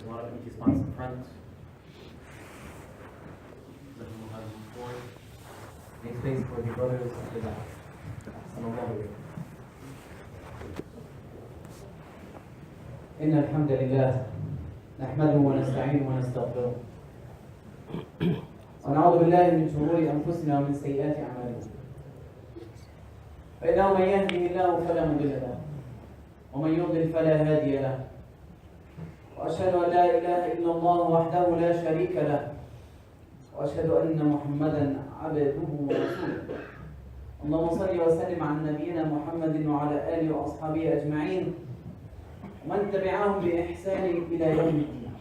There's a lot of empty spots in front. Make space for the brothers at the back. إن الحمد لله نحمده ونستعينه ونستغفره ونعوذ بالله من شرور أنفسنا ومن سيئات أعمالنا فإنه من يهده الله فلا مضل له ومن يضلل فلا هادي له وأشهد أن لا إله إلا الله وحده لا شريك له وأشهد أن محمدا عبده ورسوله اللهم صل وسلم على نبينا محمد وعلى آله وأصحابه أجمعين ومن تبعهم بإحسان إلى يوم الدين.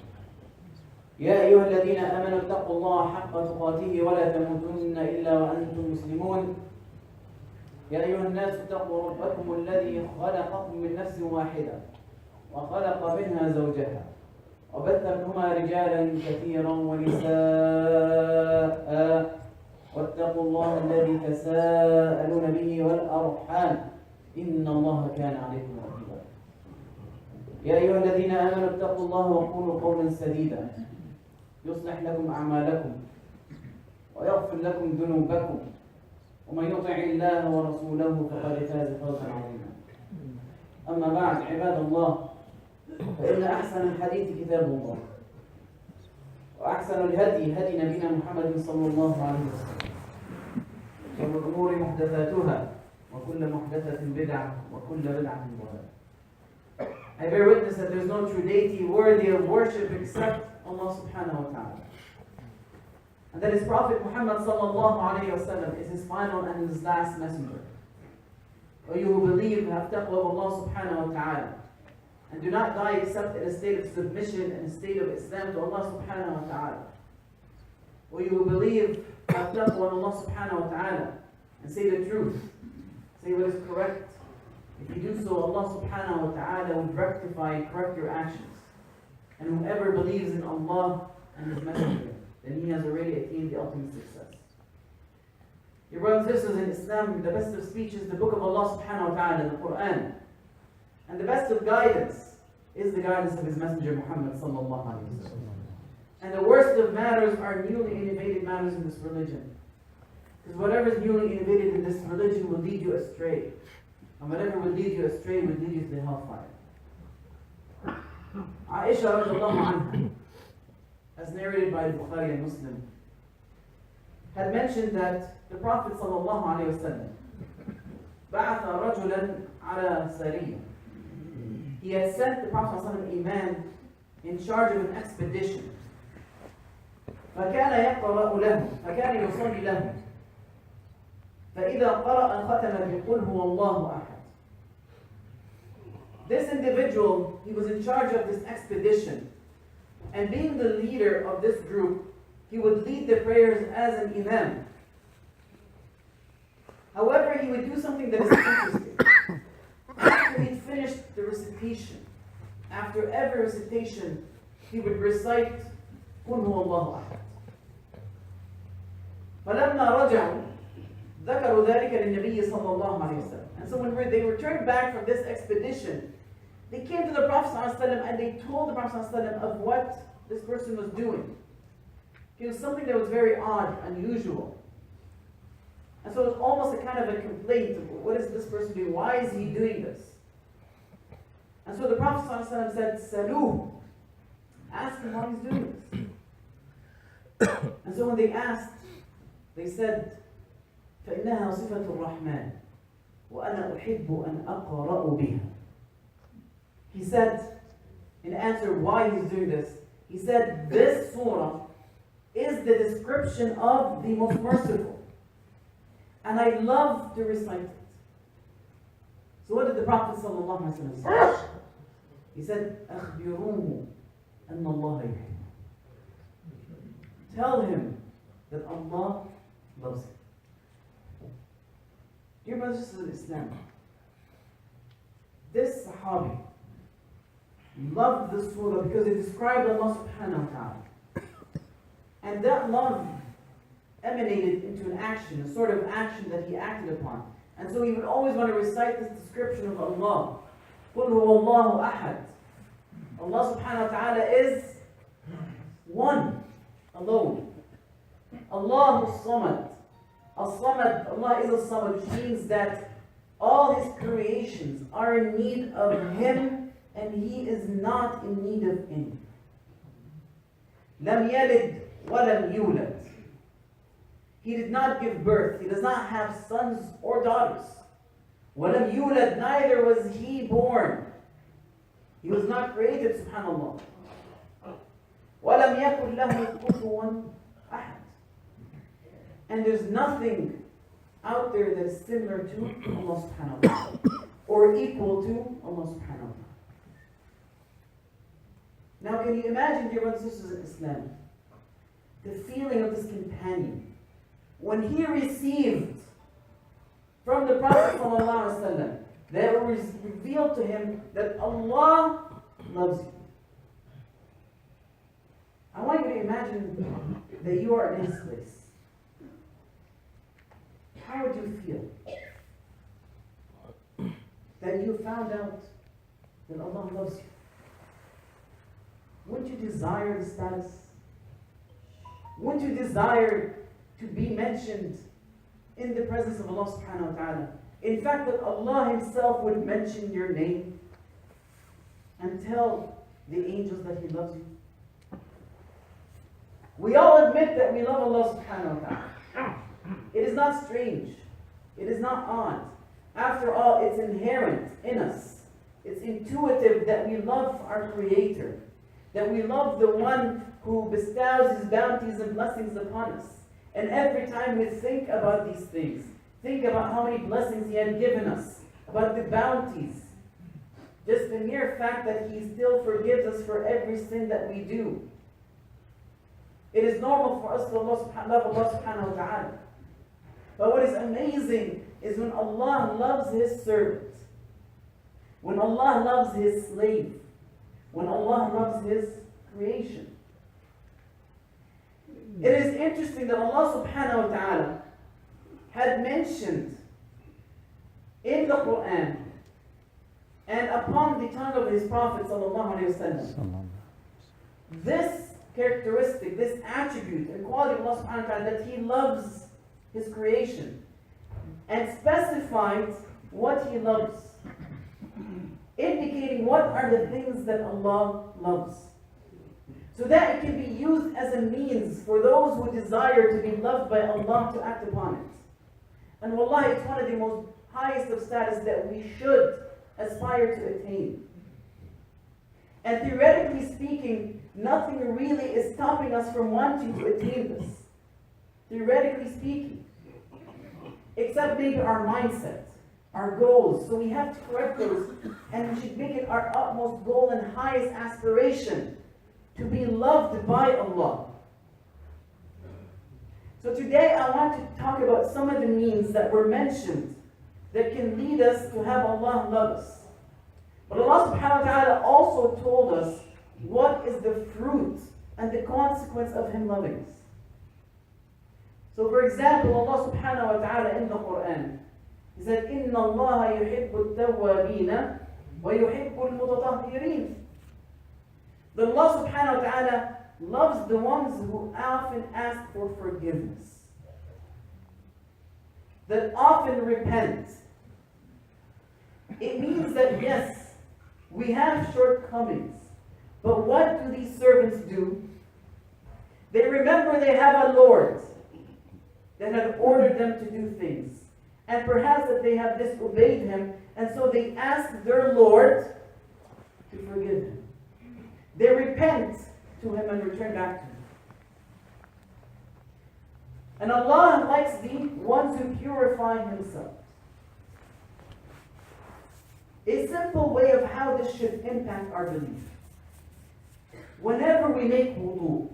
يا أيها الذين آمنوا اتقوا الله حق تقاته ولا تموتن إلا وأنتم مسلمون. يا أيها الناس اتقوا ربكم الذي خلقكم من نفس واحدة وخلق منها زوجها وبث منهما رجالا كثيرا ونساء واتقوا الله الذي تساءلون به والأرحام إن الله كان عليكم رقيبا. يا أيها الذين آمنوا اتقوا الله وقولوا قولا سديدا يصلح لكم أعمالكم ويغفر لكم ذنوبكم ومن يطع الله ورسوله فقد فاز فوزا عظيما. أما بعد عباد الله، فإن أحسن الحديث كتاب الله وأحسن الهدي هدي نبينا محمد صلى الله عليه وسلم وشر الأمور محدثاتها وكل محدثة بدعة وكل بدعة ضلالة. I bear witness that there is no true deity worthy of worship except Allah subhanahu wa ta'ala, and that his Prophet Muhammad sallallahu alayhi wa sallam is his final and his last messenger. O you who believe, have taqwa of Allah subhanahu wa ta'ala, and do not die except in a state of submission and a state of Islam to Allah subhanahu wa ta'ala. O you who believe, have taqwa of Allah subhanahu wa ta'ala, and say the truth, say what is correct. If you do so, Allah subhanahu wa ta'ala will rectify and correct your actions. And whoever believes in Allah and His Messenger, then he has already attained the ultimate success. Your brothers and sisters in Islam, the best of speech is the book of Allah subhanahu wa ta'ala, the Quran. And the best of guidance is the guidance of His Messenger Muhammad sallallahu alayhi wa sallam. And the worst of matters are newly innovated matters in this religion. Because whatever is newly innovated in this religion will lead you astray. And whatever will lead you astray will lead you to the hellfire. Aisha radiallahu anha, as narrated by Bukhari and Muslim, had mentioned that the Prophet sallallahu alayhi wa sallam بعث رجلا على سرية. He had sent the Prophet sallallahu alayhi wa sallam a man in charge of an expedition. فكان يقرأ له فكان يصلي له فإذا قرأ ختم بقل هو الله أحد. This individual, he was in charge of this expedition, and being the leader of this group, he would lead the prayers as an imam. However, he would do something that is interesting. After he'd finished the recitation, after every recitation, he would recite قل هو الله أحد. فلما رجعوا ذكروا ذلك للنبي صلى الله عليه وسلم. And so when they returned back from this expedition, they came to the Prophet ﷺ and they told the Prophet ﷺ of what this person was doing. It was something that was very odd, unusual. And so it was almost a kind of a complaint of what is this person doing? Why is he doing this? And so the Prophet ﷺ said, Saluh, ask him why he's doing this. And so when they asked, they said, فإنها صفة الرحمن وأنا أحب أن أقرأ بها. He said, in answer why he's doing this, he said, this surah is the description of the most merciful, and I love to recite it. So what did the Prophet ﷺ say? He said, أخبروه أن الله يحب. Tell him that Allah loves him. Dear brothers and sisters in Islam, this Sahabi loved this surah because it described Allah subhanahu wa ta'ala. And that love emanated into an action, a sort of action that he acted upon. And so he would always want to recite this description of Allah. قُلْ هُوَ اللَّهُ أَحَدٌ. Allah subhanahu wa ta'ala is one, alone. Allah is Samad. As-Samad, Allah is a Samad, which means that all His creations are in need of Him and He is not in need of any. Lam yalid wa lam yulad. He did not give birth. He does not have sons or daughters. Wa lam yulad, neither was He born. He was not created, subhanallah. Wa lam yakun lahu kufuwan ahad. And there's nothing out there that is similar to Allah subhanahu wa ta'ala or equal to Allah subhanahu wa ta'ala. Now can you imagine, dear brothers and sisters in Islam, the feeling of this companion when he received from the Prophet sallallahu alaihi wasallam that it was revealed to him that Allah loves you. I want you to imagine that you are in His place. How would you feel that you found out that Allah loves you? Wouldn't you desire the status? Wouldn't you desire to be mentioned in the presence of Allah subhanahu wa ta'ala? In fact, that Allah Himself would mention your name and tell the angels that He loves you. We all admit that we love Allah subhanahu wa ta'ala. It is not strange. It is not odd. After all, it's inherent in us. It's intuitive that we love our Creator. That we love the one who bestows His bounties and blessings upon us. And every time we think about these things, think about how many blessings He had given us, about the bounties, just the mere fact that He still forgives us for every sin that we do. It is normal for us to love Allah subhanahu wa ta'ala. But what is amazing is when Allah loves His servant, when Allah loves His slave, when Allah loves His creation. It is interesting that Allah subhanahu wa ta'ala had mentioned in the Quran and upon the tongue of His Prophet sallallahu alaihi wasallam this characteristic, this attribute and quality of Allah subhanahu wa ta'ala, that He loves His creation, and specified what He loves, indicating what are the things that Allah loves, so that it can be used as a means for those who desire to be loved by Allah to act upon it. And wallahi, it's one of the most highest of status that we should aspire to attain. And theoretically speaking, nothing really is stopping us from wanting to attain this. Theoretically speaking. Except maybe our mindset, our goals. So we have to correct those, and we should make it our utmost goal and highest aspiration to be loved by Allah. So today I want to talk about some of the means that were mentioned that can lead us to have Allah love us. But Allah subhanahu wa ta'ala also told us what is the fruit and the consequence of Him loving us. So for example, Allah subhanahu wa ta'ala in the Quran, He said, إِنَّ اللَّهَ يُحِبُّ التَّوَّابِينَ وَيُحِبُّ الْمُتَطَهِّرِينَ. That Allah subhanahu wa ta'ala loves the ones who often ask for forgiveness, that often repent. It means that yes, we have shortcomings, but what do these servants do? They remember they have a Lord that had ordered them to do things, and perhaps that they have disobeyed Him, and so they ask their Lord to forgive them. They repent to Him and return back to Him. And Allah likes the ones who purify Himself. A simple way of how this should impact our belief. Whenever we make wudu,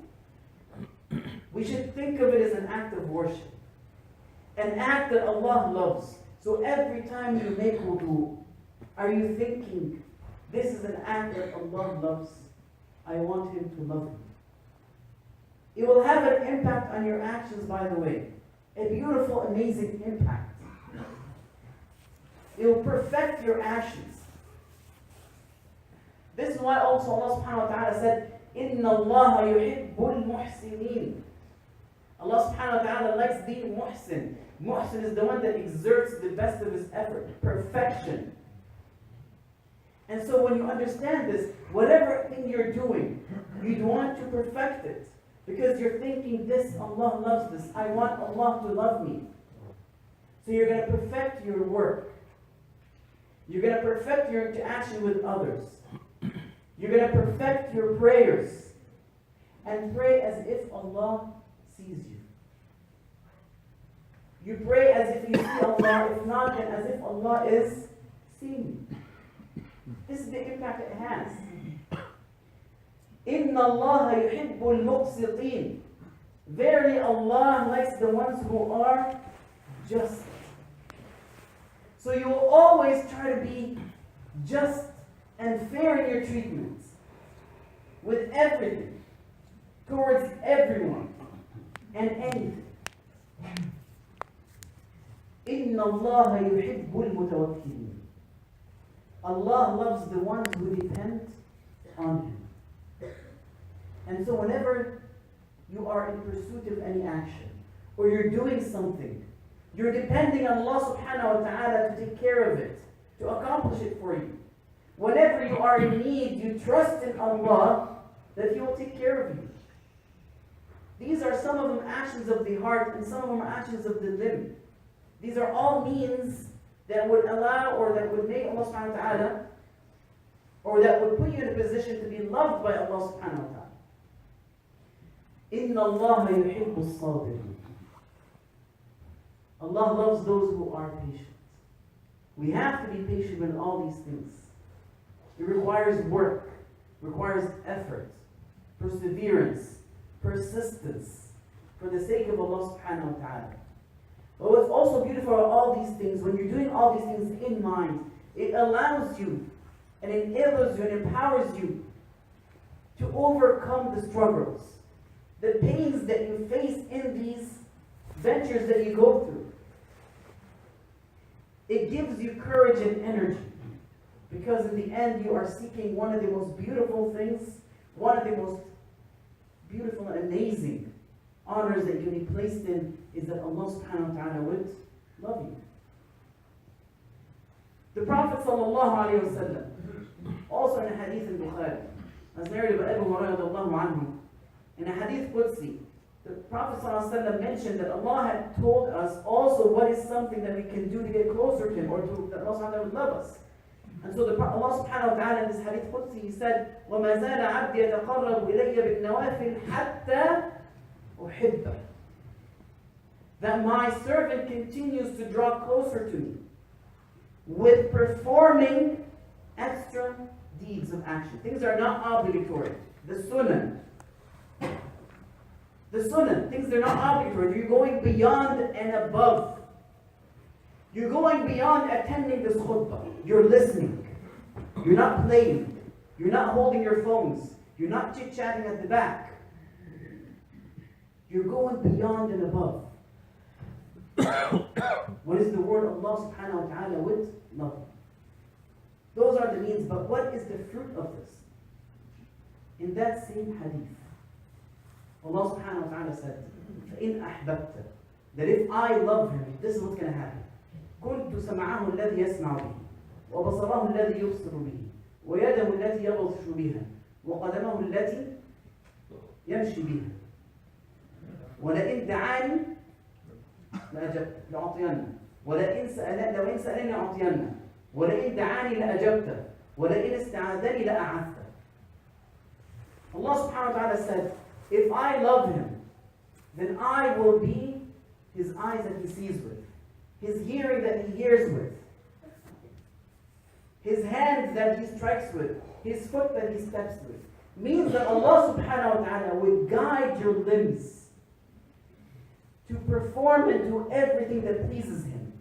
we should think of it as an act of worship. An act that Allah loves. So every time you make wudu, are you thinking, this is an act that Allah loves? I want Him to love me. It will have an impact on your actions, by the way. A beautiful, amazing impact. It will perfect your actions. This is why also Allah subhanahu wa ta'ala said, إِنَّ اللَّهَ يُحِبُّ الْمُحْسِنِينَ. Allah subhanahu wa ta'ala likes the muhsin. Muhsin is the one that exerts the best of his effort, perfection. And so when you understand this, whatever thing you're doing, you want to perfect it. Because you're thinking, this, Allah loves this. I want Allah to love me. So you're going to perfect your work. You're going to perfect your interaction with others. You're going to perfect your prayers. And pray as if Allah sees you. You pray as if you see Allah. If not, then as if Allah is seeing you. This is the impact it has. إِنَّ اللَّهَ يُحِبُّ الْمُقْسِطِينَ. Verily Allah likes the ones who are just. So you will always try to be just and fair in your treatment with everything, towards everyone and anything. إِنَّ اللَّهَ يُحِبُّ الْمُتَوَكِّلِينَ. Allah loves the ones who depend on Him. And so whenever you are in pursuit of any action, or you're doing something, you're depending on Allah subhanahu wa ta'ala to take care of it, to accomplish it for you. Whenever you are in need, you trust in Allah that He will take care of you. These are some of them actions of the heart, and some of them are actions of the limb. These are all means that would allow, or that would make Allah subhanahu wa ta'ala, or that would put you in a position to be loved by Allah subhanahu wa ta'ala. إِنَّ اللَّهَ يُحِبُّ الصَّابِرِينَ. Allah loves those who are patient. We have to be patient with all these things. It requires work, requires effort, perseverance, persistence, for the sake of Allah subhanahu wa ta'ala. But what's also beautiful about all these things, when you're doing all these things in mind, it allows you, and enables you, and empowers you to overcome the struggles, the pains that you face in these ventures that you go through. It gives you courage and energy, because in the end you are seeking one of the most beautiful things, one of the most beautiful and amazing honors that you can be placed in, is that Allah subhanahu wa ta'ala would love you. The Prophet sallallahu alayhi wa sallam, also in a hadith in Bukhari, as narrated by Abu Hurairah radiallahu anhu, in a hadith Qudsi, the Prophet ﷺ mentioned that Allah had told us also what is something that we can do to get closer to Him, or to that Allah subhanahu wa ta'ala would love us. And so Allah subhanahu wa ta'ala in this hadith Qudsi, He said, وَمَا زَالَ عَبْدِي يَتَقَرَّبُ إِلَيَّ بِالنَّوَافِلِ حَتَّى أُحِبَّهُ. That my servant continues to draw closer to me with performing extra deeds of action. Things are not obligatory. The sunnah. The sunnah, things that are not obligatory. You're going beyond and above. You're going beyond attending this khutbah. You're listening. You're not playing. You're not holding your phones. You're not chit-chatting at the back. You're going beyond and above. What is the word Allah subhanahu wa ta'ala would love? Those are the means, but what is the fruit of this? In that same hadith, Allah subhanahu wa ta'ala said, فَإِنْ أَحْبَبْتَ, that if I love him, this is what's going to happen. كُنْتُ سَمْعَهُ الَّذِي يَسْمَعُ بِهِ وَبَصَرَهُ الَّذِي يُبْصِرُ بِهِ وَيَدَهُ الَّتِي يَبْطِشُ بِهَا وَقَدَمَهُ الَّتِي يَمْشِي بِهَا وَلَئِنْ دَعَانِي لَأَعْطِيَنَّ وَلَئِنْ سَأَلَنِي أَعْطِيَنَّ وَلَئِنْ دَعَانِي لَأَجَبْتَ وَلَئِنْ اسْتَعَاذَنِي لَأَعَذْتَ. Allah subhanahu wa ta'ala said, if I love him, then I will be his eyes that he sees with, his hearing that he hears with, his hands that he strikes with, his foot that he steps with. Means that Allah subhanahu wa ta'ala will guide your limbs to perform and do everything that pleases him,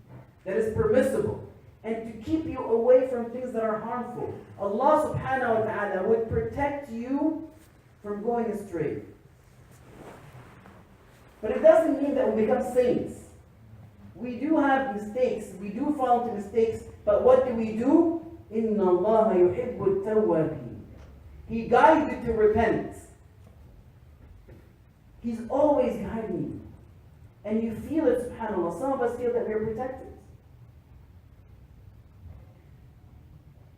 that is permissible, and to keep you away from things that are harmful. Allah subhanahu wa ta'ala would protect you from going astray. But it doesn't mean that we become saints. We do have mistakes. We do fall into mistakes. But what do? إِنَّ اللَّهَ يُحِبُّ التَّوَّابِينَ. He guides you to repent. He's always guiding you. And you feel it, subhanAllah. Some of us feel that we're protected.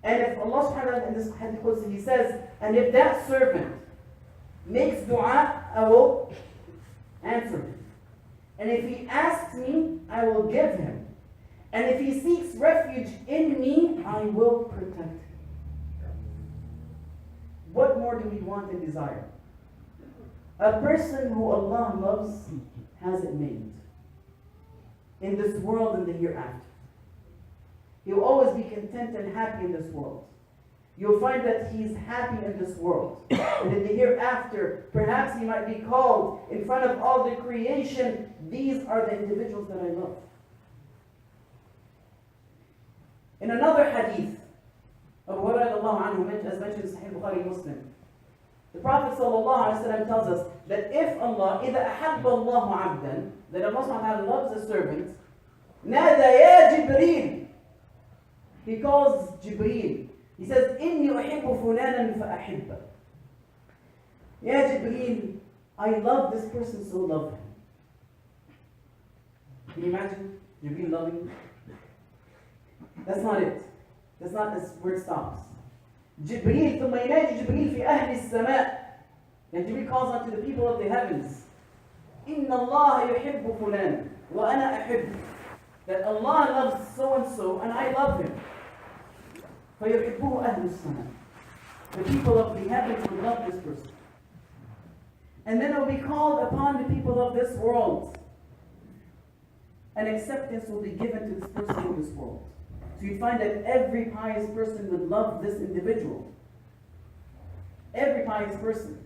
And if Allah subhanahu wa ta'ala in this hadith Qudsi, He says, and if that servant makes dua, I will answer him. And if he asks me, I will give him. And if he seeks refuge in me, I will protect him. What more do we want and desire? A person who Allah loves has it made. In this world and the hereafter. He will always be content and happy in this world. You'll find that he's happy in this world. And in the hereafter, perhaps he might be called in front of all the creation, these are the individuals that I love. In another hadith, Abu Hurairah, as mentioned in Sahih Bukhari Muslim, the Prophet ﷺ tells us that if Allah, إِذَا أَحَبَّ اللَّهُ عَبْدًا, that Allah subhanahu wa ta'ala loves a servant, نَادَى يَا جِبْرِيلٌ, He calls Jibreel. He says, إِنِّي أُحِبُّ فُلَانًا فَأَحِبَّ. Ya Jibreel, I love this person, so love him. Can you imagine Jibreel loving you? That's not it. That's not where it stops. Jibreel, ثم ينادي جبريل في أهل السماء. And Jibreel calls out to the people of the heavens. إِنَّ اللَّهَ يُحِبُّ فُلَانًا وَأَنَا أَحِبُّ. That Allah loves so and so, and I love him. فَيُحِبُّهُ أَهْلُ السَّمَاء. The people of the heavens will love this person. And then it will be called upon the people of this world. And acceptance will be given to this person in this world. So you find that every pious person would love this individual. Every pious person.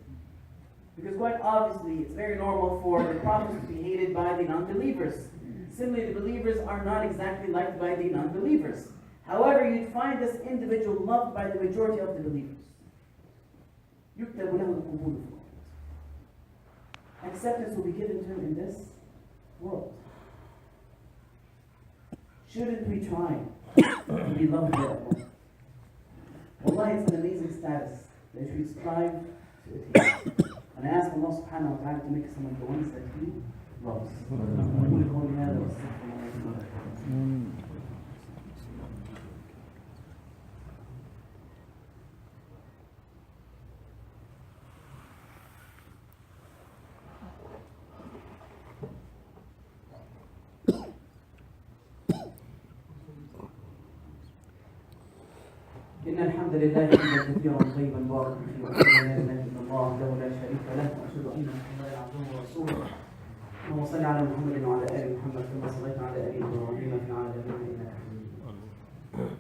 Because quite obviously, it's very normal for the prophets to be hated by the non-believers. Similarly, the believers are not exactly liked by the non-believers. However, you'd find this individual loved by the majority of the believers. يُكْتَبُ لَهُ الْقُبُولُ. Acceptance will be given to him in this world. Shouldn't we try to be loved by Allah? Wallahi, it's an amazing status that we strive to attain. And I ask Allah subhanahu wa ta'ala to make us among the ones that He loves. إن الحمد لله حمدا كثيرا طيبا مباركا فيه وأشهد أن لا إله إلا الله وحده لا شريك له وأشهد أن محمدا عبده ورسوله اللهم صل على محمد وعلى آل محمد كما صليت على آل إبراهيم في العالمين إنك حميد مجيد.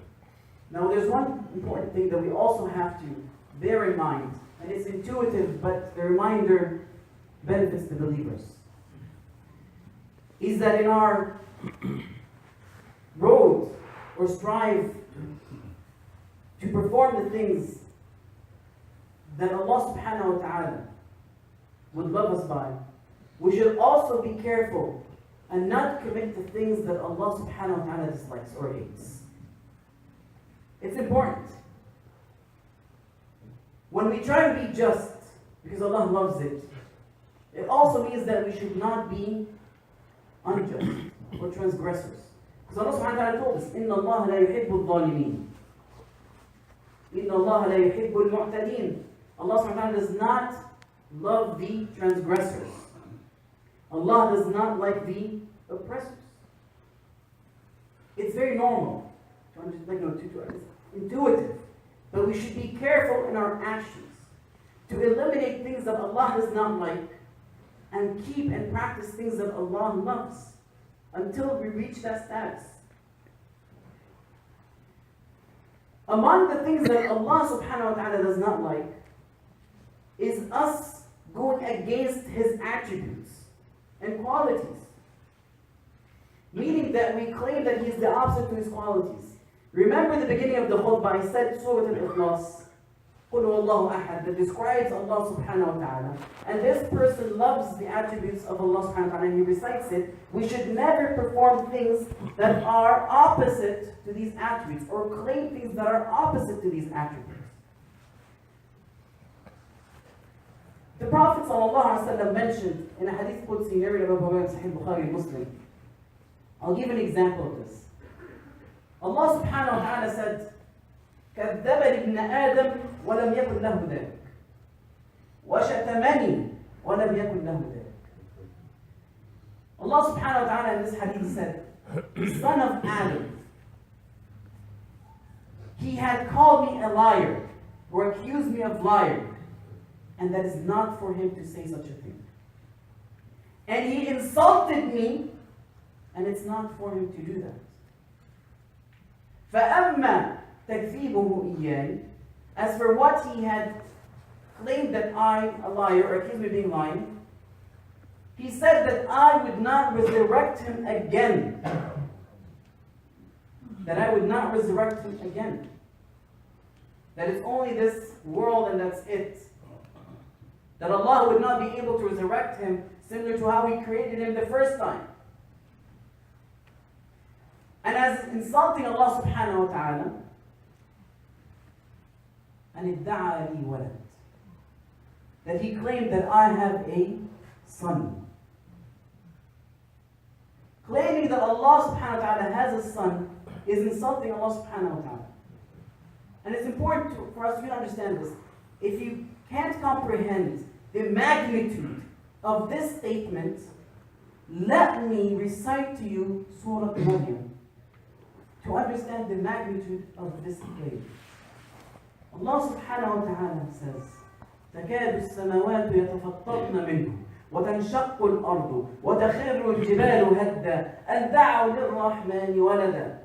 Now there's one important thing that we also have to bear in mind, and it's intuitive, but the reminder benefits the believers, is that in our road or strive to perform the things that Allah subhanahu wa ta'ala would love us by, we should also be careful and not commit to things that Allah subhanahu wa ta'ala dislikes or hates. It's important. When we try to be just, because Allah loves it, it also means that we should not be unjust or transgressors. Because Allah subhanahu wa ta'ala told us, إِنَّ اللَّهَ لَا يُحِبُّ الظَّالِمِينَ إِنَّ اللَّهَ لَا يُحِبُّ الْمُعْتَدِينَ. Allah subhanahu wa ta'ala does not love the transgressors. Allah does not like the oppressors. It's very normal. It's intuitive. But we should be careful in our actions to eliminate things that Allah does not like and keep and practice things that Allah loves until we reach that status. Among the things that Allah subhanahu wa ta'ala does not like is us going against His attributes and qualities. Meaning that we claim that He is the opposite to His qualities. Remember the beginning of the khutbah, I said Surah Al-Ikhlas, قُلْ هُوَ اللَّهُ أَحَدٌ, that describes Allah subhanahu wa ta'ala. And this person loves the attributes of Allah subhanahu wa ta'ala and he recites it. We should never perform things that are opposite to these attributes or claim things that are opposite to these attributes. The Prophet ﷺ mentioned in a hadith Qudsi narrated by Sahih Bukhari and Muslim. I'll give an example of this. Allah subhanahu wa ta'ala said, كذبني ابن آدم ولم يكن له ذلك وشتمني ولم يكن له ذلك. Allah subhanahu wa ta'ala in this hadith said, the son of Adam, he had called me a liar or accused me of lying, and that is not for him to say such a thing. And he insulted me, and it's not for him to do that. فَأَمَّا تَكْذِيبُهُ إِيَّاي, as for what he had claimed that I'm a liar or accused me of being lying, he said that I would not resurrect him again. That I would not resurrect him again. That it's only this world and that's it. That Allah would not be able to resurrect him similar to how He created him the first time. And as insulting Allah subhanahu wa ta'ala, and ادعى لي ولد, that he claimed that I have a son. Claiming that Allah subhanahu wa ta'ala has a son is insulting Allah subhanahu wa ta'ala. And it's important for us to understand this. If you can't comprehend the magnitude of this statement, let me recite to you Surah Maryam to understand the magnitude of this claim. Allah subhanahu wa ta'ala says, تكاد السماوات يتفطرن منه وتنشق الأرض وتخر الجبال هدا أن دعوا للرحمن ولدا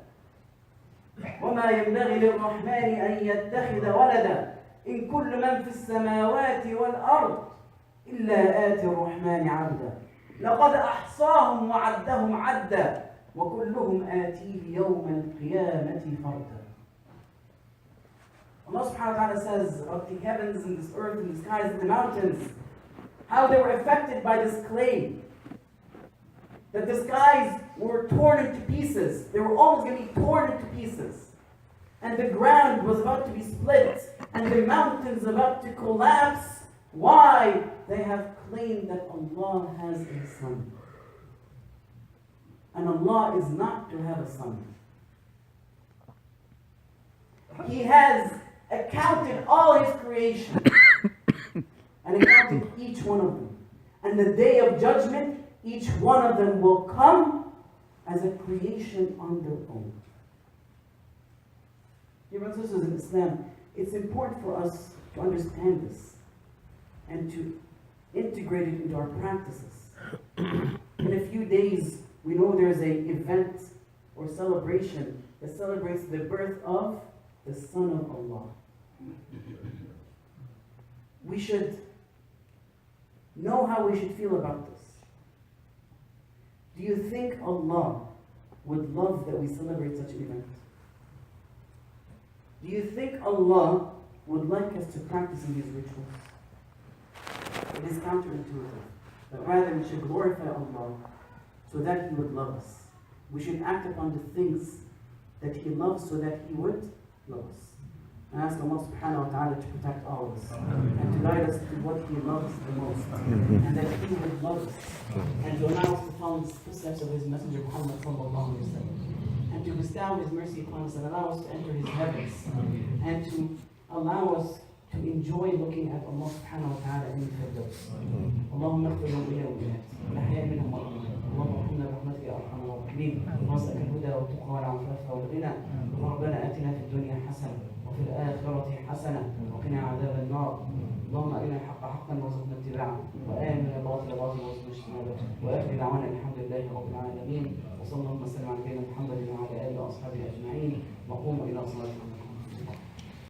وما ينبغي للرحمن أن يتخذ ولدا إن كل من في السماوات والأرض إلا آتي الرحمن عبدا لقد أحصاهم وعدهم عدا وكلهم آتيه يوم القيامة فردا. Allah subhanahu wa ta'ala says of the heavens and this earth and the skies and the mountains, how they were affected by this claim. That the skies were torn into pieces. They were almost going to be torn into pieces. And the ground was about to be split. And the mountains about to collapse. Why? They have claimed that Allah has a son. And Allah is not to have a son. He has accounted all His creation. And accounted each one of them. And the day of judgment, each one of them will come as a creation on their own. Dear brothers and sisters in Islam, it's important for us to understand this and to integrate it into our practices. In a few days, we know there's an event or celebration that celebrates the birth of the Son of Allah. We should know how we should feel about this. Do you think Allah would love that we celebrate such an event? Do you think Allah would like us to practice in these rituals? It is counterintuitive. But rather we should glorify Allah so that He would love us. We should act upon the things that He loves so that He would love us. I ask Allah subhanahu wa ta'ala to protect all of us and to guide us to what He loves the most, and that He would love us and to allow us to follow the footsteps of His Messenger Muhammad sallallahu alayhi wa sallam, and to bestow His mercy upon us and allow us to enter His heavens and to allow us to enjoy looking at Allah subhanahu wa ta'ala in the Firdaus. Allahumma اغفر لنا وإياك الأحياء منهم والأموات اللهم ارحمنا برحمتك يا أرحم الراحمين وارزقنا الهدى والتقى والعفاف والغنى ربنا آتنا في الدنيا حسنة وفي الآخرة حسنة وقنا عذاب النار اللهم أرنا الحق حقا وارزقنا اتباعه وآمنا الباطل باطلا وارزقنا اجتنابه وآخر دعوانا الحمد لله رب العالمين وصلى الله وسلم على نبينا محمد وعلى آله وأصحابه أجمعين وقوموا إلى صلاتكم.